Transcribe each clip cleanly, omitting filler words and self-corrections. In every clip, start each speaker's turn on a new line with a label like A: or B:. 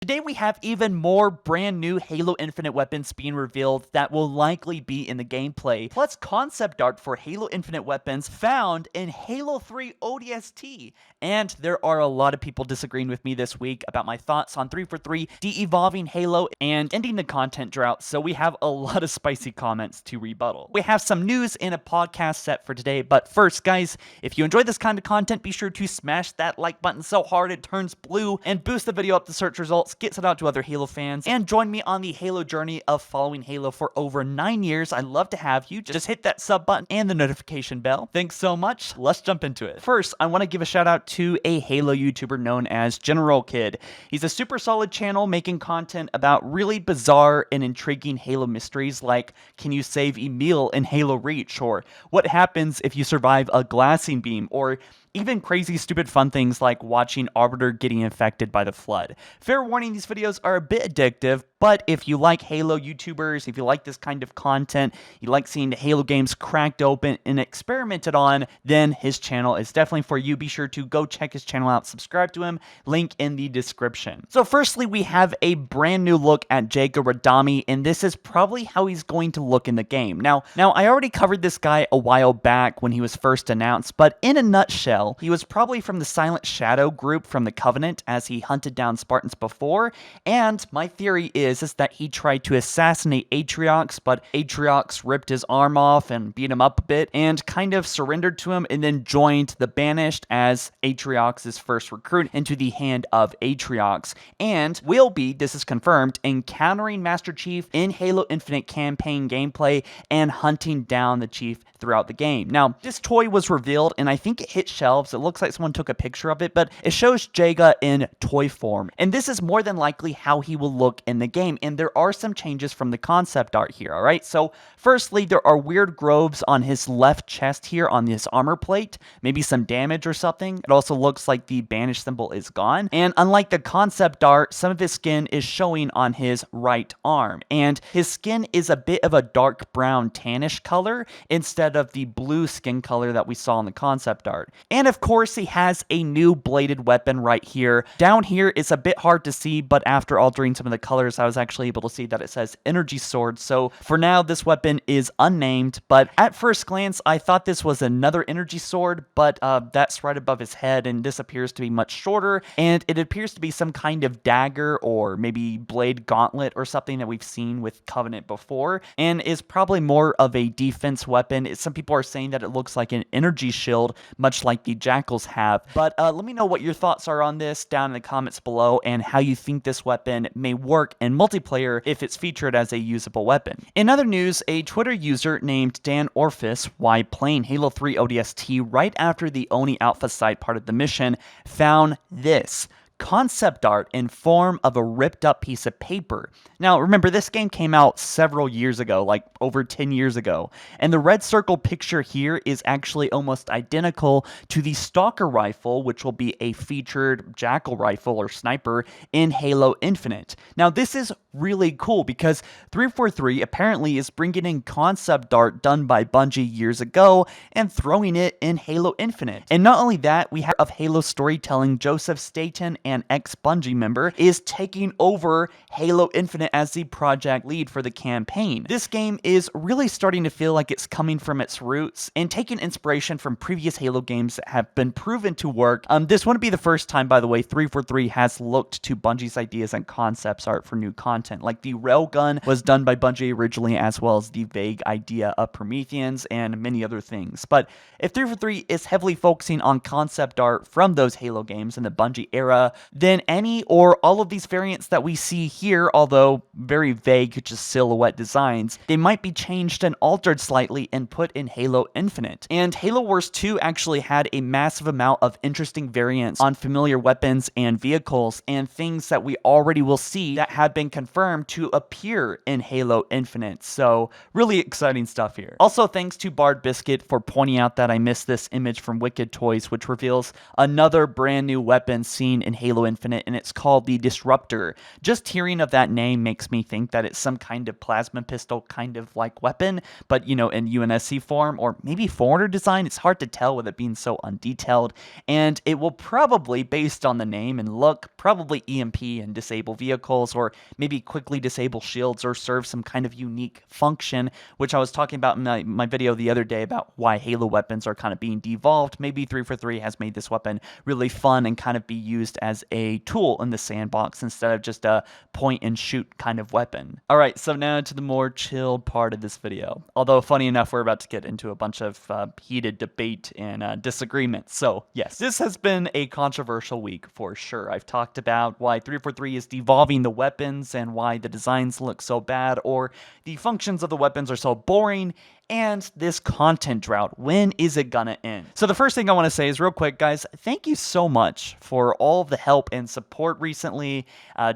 A: Today we have even more brand new Halo Infinite weapons being revealed that will likely be in the gameplay, plus concept art for Halo Infinite weapons found in Halo 3 ODST. And there are a lot of people disagreeing with me this week about my thoughts on 343 de-evolving Halo and ending the content drought, so we have a lot of spicy comments to rebuttal. We have some news in a podcast set for today, but first guys, if you enjoy this kind of content, be sure to smash that like button so hard it turns blue and boost the video up the search results, gets it out to other Halo fans, and join me on the Halo journey of following Halo for over 9 years. I'd love to have you. Just hit that sub button and the notification bell. Thanks so much. Let's jump into it. First, I want to give a shout out to a Halo YouTuber known as GeneralKidd. He's a super solid channel making content about really bizarre and intriguing Halo mysteries like, can you save Emil in Halo Reach, or what happens if you survive a glassing beam, or even crazy stupid fun things like watching Arbiter getting infected by the Flood. Fair warning, these videos are a bit addictive, but if you like Halo YouTubers, if you like this kind of content, you like seeing Halo games cracked open and experimented on, then his channel is definitely for you. Be sure to go check his channel out, subscribe to him, link in the description. So firstly, we have a brand new look at Jega Spartan, and this is probably how he's going to look in the game. Now I already covered this guy a while back when he was first announced, but in a nutshell, he was probably from the Silent Shadow group from the Covenant as he hunted down Spartans before, and my theory is that he tried to assassinate Atriox, but Atriox ripped his arm off and beat him up a bit and kind of surrendered to him and then joined the Banished as Atriox's first recruit into the hand of Atriox, and will be, this is confirmed, encountering Master Chief in Halo Infinite campaign gameplay and hunting down the Chief throughout the game. Now, this toy was revealed, and I think it hit shelves. It looks like someone took a picture of it, but it shows Jega in toy form, and this is more than likely how he will look in the game, and there are some changes from the concept art here, alright? So, firstly, there are weird grooves on his left chest here on this armor plate, maybe some damage or something. It also looks like the Banished symbol is gone, and unlike the concept art, some of his skin is showing on his right arm, and his skin is a bit of a dark brown tannish color instead of the blue skin color that we saw in the concept art. And of course, he has a new bladed weapon right here. Down here, it's a bit hard to see, but after altering some of the colors, I was actually able to see that it says Energy Sword. So for now, this weapon is unnamed, but at first glance, I thought this was another Energy Sword, but that's right above his head, and this appears to be much shorter, and it appears to be some kind of dagger or maybe blade gauntlet or something that we've seen with Covenant before, and is probably more of a defense weapon. Some people are saying that it looks like an energy shield, much like the Jackals have, but let me know what your thoughts are on this down in the comments below, and how you think this weapon may work in multiplayer if it's featured as a usable weapon. In other news, a Twitter user named Dan Orphis, while playing Halo 3 ODST right after the Oni Alpha side part of the mission, found this concept art in form of a ripped up piece of paper. Now remember, this game came out several years ago, like over 10 years ago, and the red circle picture here is actually almost identical to the Stalker rifle, which will be a featured Jackal rifle or sniper in Halo Infinite. Now this is really cool because 343 apparently is bringing in concept art done by Bungie years ago and throwing it in Halo Infinite. And not only that, we have of Halo storytelling, Joseph Staten, an ex-Bungie member, is taking over Halo Infinite as the project lead for the campaign. This game is really starting to feel like it's coming from its roots and taking inspiration from previous Halo games that have been proven to work. This wouldn't be the first time, by the way, 343 has looked to Bungie's ideas and concepts art for new content. Like the railgun was done by Bungie originally, as well as the vague idea of Prometheans and many other things. But if 343 is heavily focusing on concept art from those Halo games in the Bungie era, then any or all of these variants that we see here, although very vague, just silhouette designs, they might be changed and altered slightly and put in Halo Infinite. And Halo Wars 2 actually had a massive amount of interesting variants on familiar weapons and vehicles and things that we already will see that have been confirmed confirmed to appear in Halo Infinite. So really exciting stuff here. Also, thanks to Bard Biscuit for pointing out that I missed this image from Wicked Toys, which reveals another brand new weapon seen in Halo Infinite, and it's called the Disruptor. Just hearing of that name makes me think that it's some kind of plasma pistol kind of like weapon, but in UNSC form, or maybe Forerunner design. It's hard to tell with it being so undetailed, and it will probably, based on the name and look, probably EMP and disable vehicles, or maybe quickly disable shields, or serve some kind of unique function, which I was talking about in my video the other day about why Halo weapons are kind of being devolved. Maybe 343 has made this weapon really fun and kind of be used as a tool in the sandbox instead of just a point and shoot kind of weapon. Alright, so now to the more chilled part of this video. Although, funny enough, we're about to get into a bunch of heated debate and disagreement. So, yes, this has been a controversial week for sure. I've talked about why 343 is devolving the weapons and why the designs look so bad, or the functions of the weapons are so boring, and this content drought, when is it gonna end? So the first thing I want to say is real quick, guys, thank you so much for all of the help and support recently,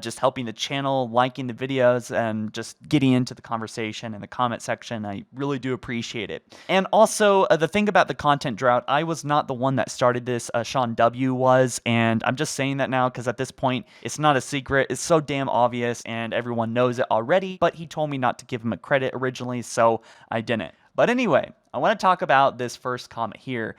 A: just helping the channel, liking the videos, and just getting into the conversation in the comment section. I really do appreciate it. And also, the thing about the content drought, I was not the one that started this, Sean W. was, and I'm just saying that now because at this point, it's not a secret. It's so damn obvious, and everyone knows it already, but he told me not to give him a credit originally, so I didn't. But anyway, I want to talk about this first comment here.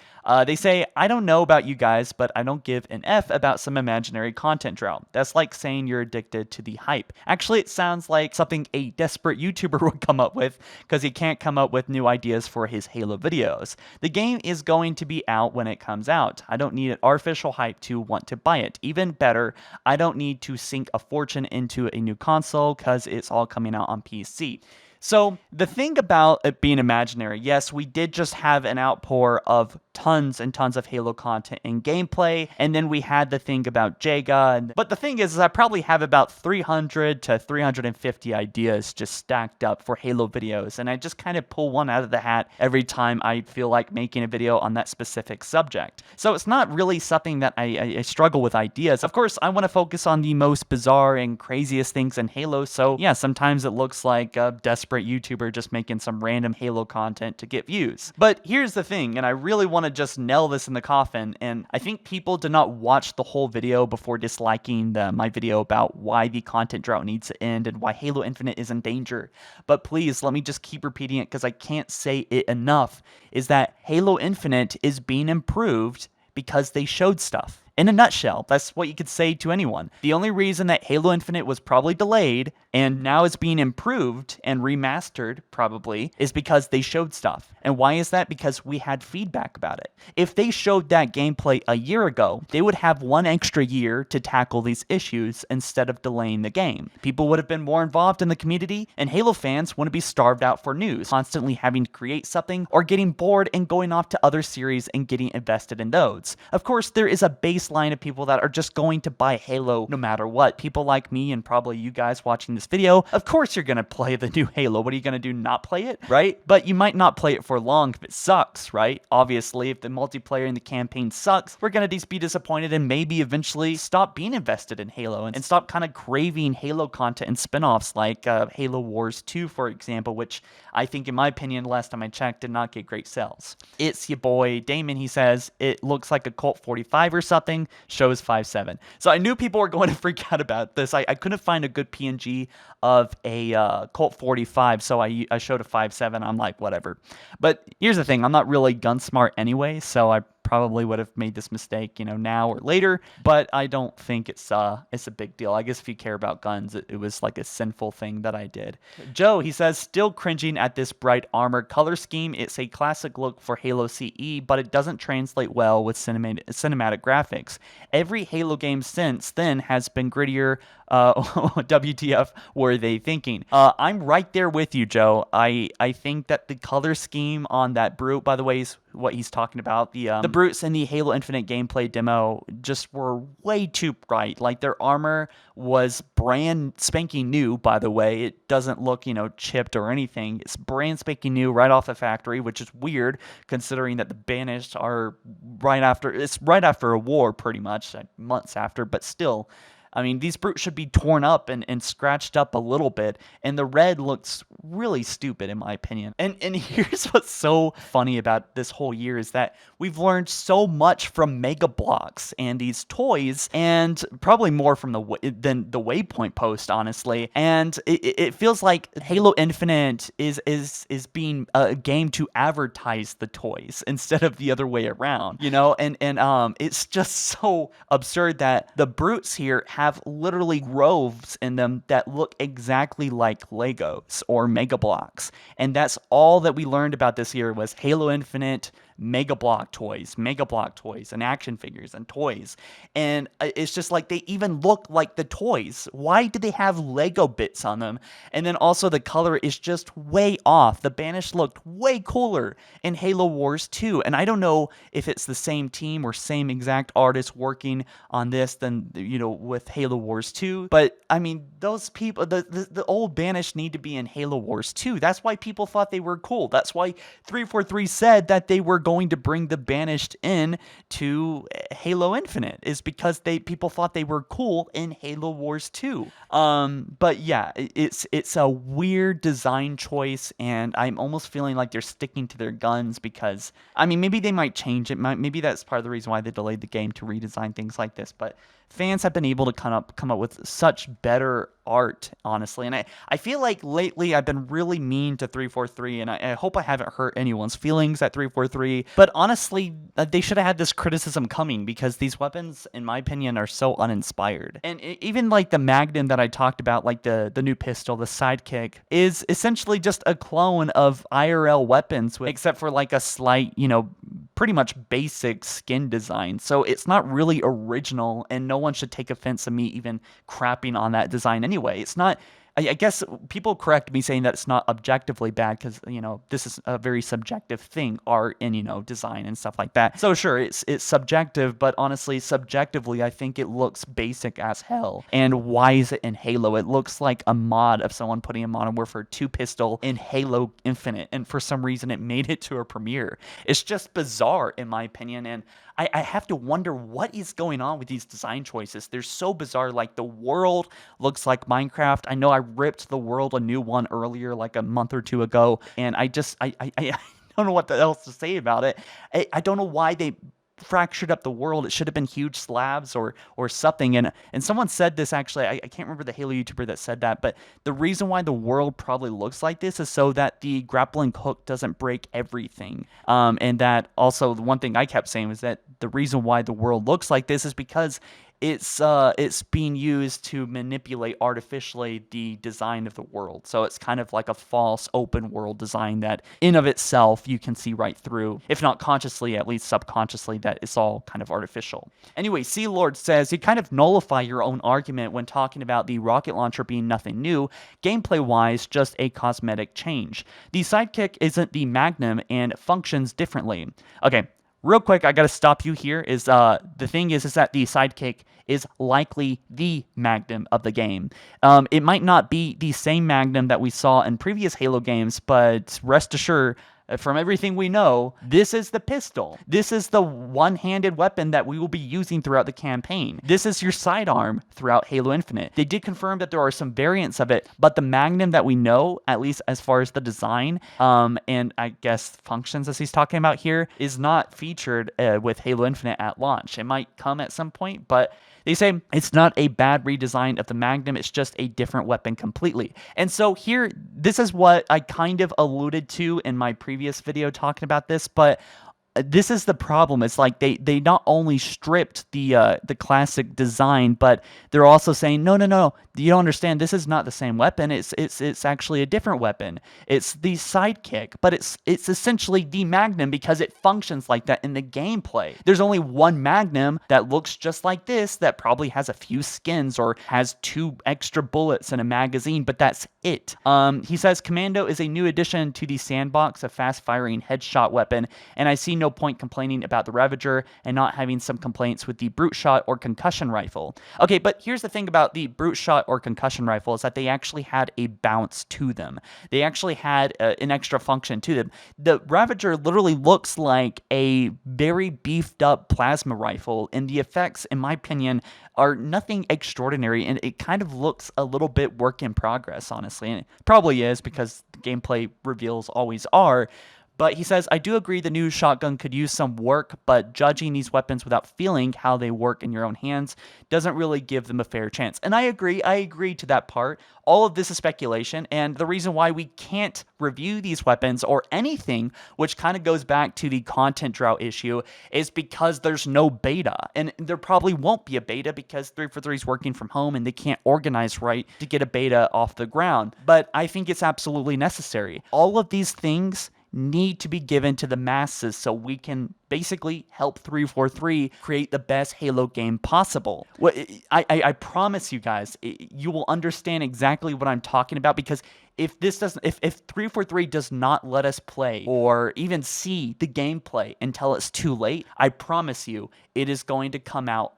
A: They say, I don't know about you guys, but I don't give an F about some imaginary content drought. That's like saying you're addicted to the hype. Actually, it sounds like something a desperate YouTuber would come up with because he can't come up with new ideas for his Halo videos. The game is going to be out when it comes out. I don't need an artificial hype to want to buy it. Even better, I don't need to sink a fortune into a new console because it's all coming out on PC. So the thing about it being imaginary, yes, we did just have an outpour of tons and tons of Halo content and gameplay, and then we had the thing about Jega, but the thing is I probably have about 300 to 350 ideas just stacked up for Halo videos, and I just kind of pull one out of the hat every time I feel like making a video on that specific subject. So it's not really something that I struggle with ideas. Of course, I want to focus on the most bizarre and craziest things in Halo, so yeah, sometimes it looks like a desperate YouTuber just making some random Halo content to get views. But here's the thing, and I really want to just nail this in the coffin, and I think people did not watch the whole video before disliking my video about why the content drought needs to end and why Halo Infinite is in danger. But please, let me just keep repeating it because I can't say it enough, is that Halo Infinite is being improved because they showed stuff. In a nutshell, that's what you could say to anyone. The only reason that Halo Infinite was probably delayed and now is being improved and remastered probably is because they showed stuff. And why is that? Because we had feedback about it. If they showed that gameplay a year ago, they would have one extra year to tackle these issues instead of delaying the game. People would have been more involved in the community, and Halo fans wouldn't be starved out for news, constantly having to create something or getting bored and going off to other series and getting invested in those. Of course, there is a baseline of people that are just going to buy Halo no matter what. People like me and probably you guys watching this video, of course you're going to play the new Halo. What are you going to do, not play it, right? But you might not play it for long if it sucks, right? Obviously, if the multiplayer and the campaign sucks, we're going to be disappointed and maybe eventually stop being invested in Halo and stop kind of craving Halo content and spin-offs like Halo Wars 2, for example, which I think, in my opinion, last time I checked, did not get great sales. It's your boy Damon. He says, it looks like a Colt 45 or something, shows 5.7. So I knew people were going to freak out about this. I couldn't find a good PNG of a Colt 45, so I showed a 5.7. I'm like, whatever. But here's the thing, I'm not really gun smart anyway, so I probably would have made this mistake, now or later, but I don't think it's a big deal. I guess if you care about guns, it was like a sinful thing that I did. Joe, he says, still cringing at this bright armor color scheme. It's a classic look for Halo CE, but it doesn't translate well with cinematic graphics. Every Halo game since then has been grittier. WTF were they thinking? I'm right there with you, Joe. I think that the color scheme on that brute, by the way, is what he's talking about. The brutes in the Halo Infinite gameplay demo just were way too bright. Like, their armor was brand spanking new, by the way. It doesn't look, chipped or anything. It's brand spanking new right off the factory, which is weird considering that the Banished are right after a war, pretty much, months after, but still. I mean, these brutes should be torn up and scratched up a little bit, and the red looks really stupid in my opinion. And here's what's so funny about this whole year is that we've learned so much from Mega Bloks and these toys, and probably more from than the Waypoint post, honestly. And it feels like Halo Infinite is being a game to advertise the toys instead of the other way around, you know? And it's just so absurd that the brutes here have literally groves in them that look exactly like Legos or Mega Bloks. And that's all that we learned about this year was Halo Infinite, Mega Block toys, and action figures and toys. And it's just like they even look like the toys. Why do they have Lego bits on them? And then also the color is just way off. The Banished looked way cooler in Halo Wars 2. And I don't know if it's the same team or same exact artist working on this than, you know, with Halo Wars 2. But I mean, those people, the old Banished need to be in Halo Wars 2. That's why people thought they were cool. That's why 343 said that they were going to bring the Banished in to Halo Infinite, is because people thought they were cool in Halo Wars 2. But yeah, it's a weird design choice, and I'm almost feeling like they're sticking to their guns because, I mean, maybe they might change it. Maybe that's part of the reason why they delayed the game to redesign things like this, but fans have been able to come up with such better art, honestly. And I feel like lately I've been really mean to 343, and I hope I haven't hurt anyone's feelings at 343. But honestly, they should have had this criticism coming because these weapons, in my opinion, are so uninspired. And even like the Magnum that I talked about, like the new pistol, the Sidekick, is essentially just a clone of IRL weapons, except for like a slight, you know, pretty much basic skin design. So it's not really original, and no one should take offense of me even crapping on that design anyway. It's not, I guess people correct me saying that it's not objectively bad because, you know, this is a very subjective thing, art and, you know, design and stuff like that. So sure, it's subjective, but honestly, subjectively, I think it looks basic as hell. And why is it in Halo? It looks like a mod of someone putting a Modern Warfare 2 pistol in Halo Infinite, and for some reason it made it to a premiere. It's just bizarre in my opinion, and I have to wonder what is going on with these design choices. They're so bizarre. Like the world looks like Minecraft. I know I ripped the world a new one earlier, like a month or two ago, and I don't know what else to say about it. I don't know why they fractured up the world. It should have been huge slabs or something. And someone said this, actually, I can't remember the Halo YouTuber that said that, but the reason why the world probably looks like this is so that the grappling hook doesn't break everything. And that also, the one thing I kept saying was that the reason why the world looks like this is because it's being used to manipulate artificially the design of the world. So it's kind of like a false open world design that in of itself you can see right through, if not consciously, at least subconsciously, that it's all kind of artificial. Anyway, Sea Lord says you kind of nullify your own argument when talking about the rocket launcher being nothing new, gameplay-wise, just a cosmetic change. The Sidekick isn't the Magnum and functions differently. Okay. Real quick, I gotta stop you here. The thing is that the Sidekick is likely the Magnum of the game. It might not be the same Magnum that we saw in previous Halo games, but rest assured, from everything we know, this is the pistol. This is the one-handed weapon that we will be using throughout the campaign. This is your sidearm throughout Halo Infinite. They did confirm that there are some variants of it, but the Magnum that we know, at least as far as the design, and I guess functions as he's talking about here, is not featured with Halo Infinite at launch. It might come at some point, but they say it's not a bad redesign of the Magnum, it's just a different weapon completely. And so here, this is what I kind of alluded to in my previous video talking about this, but this is the problem. It's like they not only stripped the classic design, but they're also saying no, you don't understand. This is not the same weapon. It's actually a different weapon. It's the Sidekick, but it's essentially the Magnum because it functions like that in the gameplay. There's only one Magnum that looks just like this that probably has a few skins or has 2 extra bullets in a magazine, but that's it. He says Commando is a new addition to the sandbox, a fast-firing headshot weapon, and I see no no point complaining about the Ravager and not having some complaints with the Brute Shot or Concussion Rifle. Okay, but here's the thing about the Brute Shot or Concussion Rifle is that they actually had a bounce to them. They actually had an extra function to them. The Ravager literally looks like a very beefed up plasma rifle, and the effects, in my opinion, are nothing extraordinary, and it kind of looks a little bit work in progress, honestly. And it probably is because the gameplay reveals always are. But he says, I do agree the new shotgun could use some work, but judging these weapons without feeling how they work in your own hands doesn't really give them a fair chance. And I agree to that part. All of this is speculation, and the reason why we can't review these weapons or anything, which kind of goes back to the content drought issue, is because there's no beta. And there probably won't be a beta because 343 is working from home and they can't organize right to get a beta off the ground. But I think it's absolutely necessary. All of these things need to be given to the masses so we can basically help 343 create the best Halo game possible. I promise you guys, you will understand exactly what I'm talking about, because if 343 does not let us play or even see the gameplay until it's too late, I promise you it is going to come out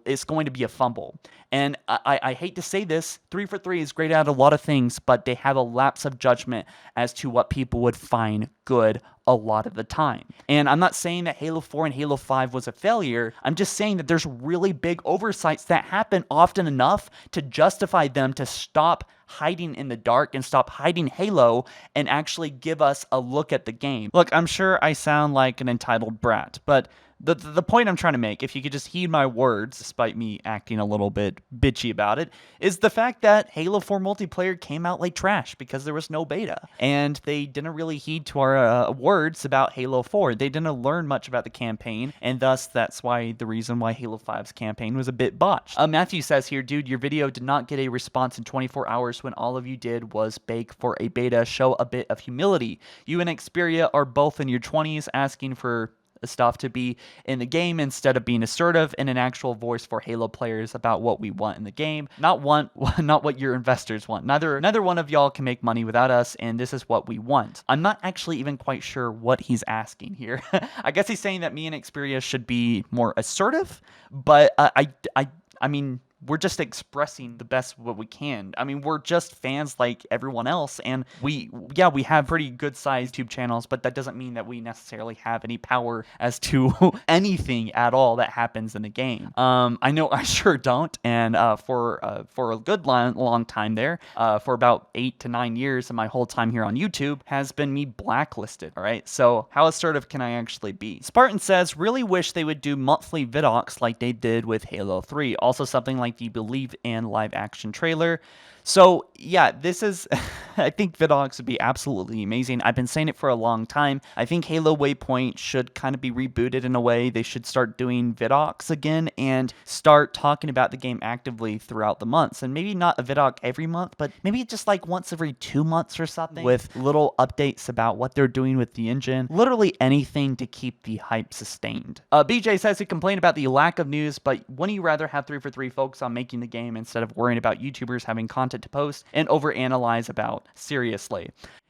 A: it's going to be a fumble. And I hate to say this, 343 is great at a lot of things, but they have a lapse of judgment as to what people would find good a lot of the time. And I'm not saying that Halo 4 and Halo 5 was a failure. I'm just saying that there's really big oversights that happen often enough to justify them to stop hiding in the dark and stop hiding Halo and actually give us a look at the game. Look, I'm sure I sound like an entitled brat, but the point I'm trying to make, if you could just heed my words, despite me acting a little bit bitchy about it, is the fact that Halo 4 multiplayer came out like trash because there was no beta. And they didn't really heed to our words about Halo 4. They didn't learn much about the campaign, and thus that's why the reason why Halo 5's campaign was a bit botched. Matthew says here, dude, your video did not get a response in 24 hours when all of you did was beg for a beta. Show a bit of humility. You and Xperia are both in your 20s asking for stuff to be in the game instead of being assertive and an actual voice for Halo players about what we want in the game, not what your investors want. Neither one of y'all can make money without us, and this is what we want. I'm not actually even quite sure what he's asking here. I guess he's saying that me and Xperia should be more assertive, but I mean, we're just expressing the best what we can. I mean, we're just fans like everyone else, and we have pretty good sized YouTube channels, but that doesn't mean that we necessarily have any power as to anything at all that happens in the game. I know I sure don't, and for a good long time there, for about 8 to 9 years of my whole time here on YouTube, has been me blacklisted, all right? So how assertive can I actually be? Spartan says, really wish they would do monthly VIDOCS like they did with Halo 3. Also something like the Believe in live action trailer. So yeah, this is, I think VIDOCS would be absolutely amazing. I've been saying it for a long time. I think Halo Waypoint should kind of be rebooted in a way. They should start doing VIDOCS again and start talking about the game actively throughout the months. And maybe not a VIDOC every month, but maybe just like once every 2 months or something, with little updates about what they're doing with the engine. Literally anything to keep the hype sustained. BJ says he complained about the lack of news, but wouldn't you rather have 343 focus on making the game instead of worrying about YouTubers having content to post and overanalyze about? Seriously.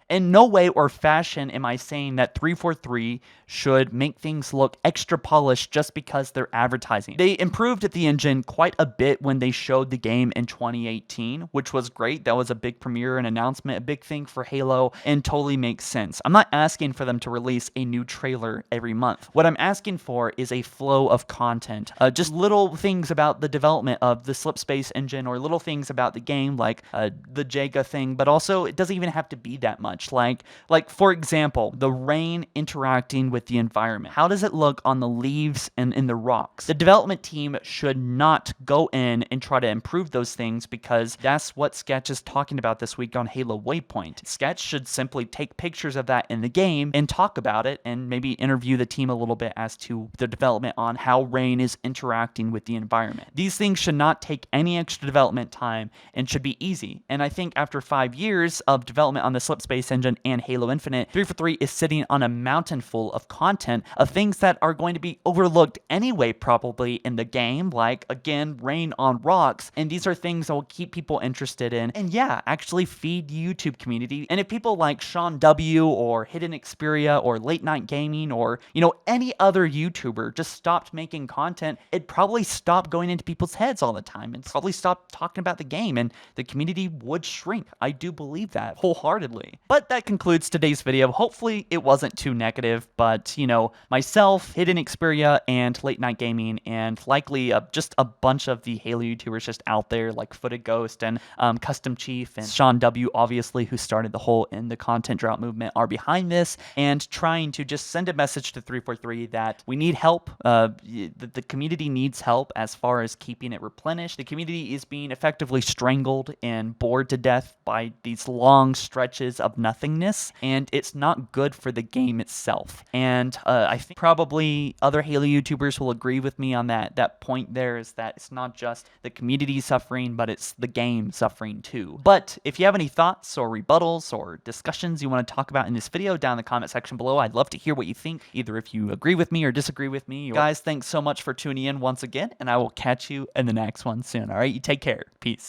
A: In no way or fashion am I saying that 343 should make things look extra polished just because they're advertising. They improved the engine quite a bit when they showed the game in 2018, which was great. That was a big premiere and announcement, a big thing for Halo, and totally makes sense. I'm not asking for them to release a new trailer every month. What I'm asking for is a flow of content. Just little things about the development of the Slipspace engine, or little things about the game, like the Jega thing, but also it doesn't even have to be that much. Like for example, the rain interacting with the environment. How does it look on the leaves and in the rocks? The development team should not go in and try to improve those things, because that's what Sketch is talking about this week on Halo Waypoint. Sketch should simply take pictures of that in the game and talk about it, and maybe interview the team a little bit as to the development on how rain is interacting with the environment. These things should not take any extra development time and should be easy. And I think after 5 years of development on the Slipspace voice engine and Halo Infinite, 343 is sitting on a mountain full of content of things that are going to be overlooked anyway probably in the game, like, again, Rain on Rocks, and these are things that will keep people interested in, and yeah, actually feed YouTube community. And if people like Sean W. or Hidden Xperia or Late Night Gaming or, you know, any other YouTuber just stopped making content, it'd probably stop going into people's heads all the time and probably stop talking about the game, and the community would shrink. I do believe that wholeheartedly. But that concludes today's video. Hopefully it wasn't too negative, but, you know, myself, Hidden Xperia, and Late Night Gaming, and likely just a bunch of the Halo YouTubers just out there, like Footed Ghost and Custom Chief and Sean W., obviously, who started the whole in the content drought movement, are behind this and trying to just send a message to 343 that we need help. The community needs help as far as keeping it replenished. The community is being effectively strangled and bored to death by these long stretches of nothingness, and it's not good for the game itself. And I think probably other Halo YouTubers will agree with me on that point there, is that it's not just the community suffering, but it's the game suffering too. But if you have any thoughts or rebuttals or discussions you want to talk about in this video, down in the comment section below, I'd love to hear what you think, either if you agree with me or disagree with me. Guys, thanks so much for tuning in once again, and I will catch you in the next one soon. All right, you take care. Peace.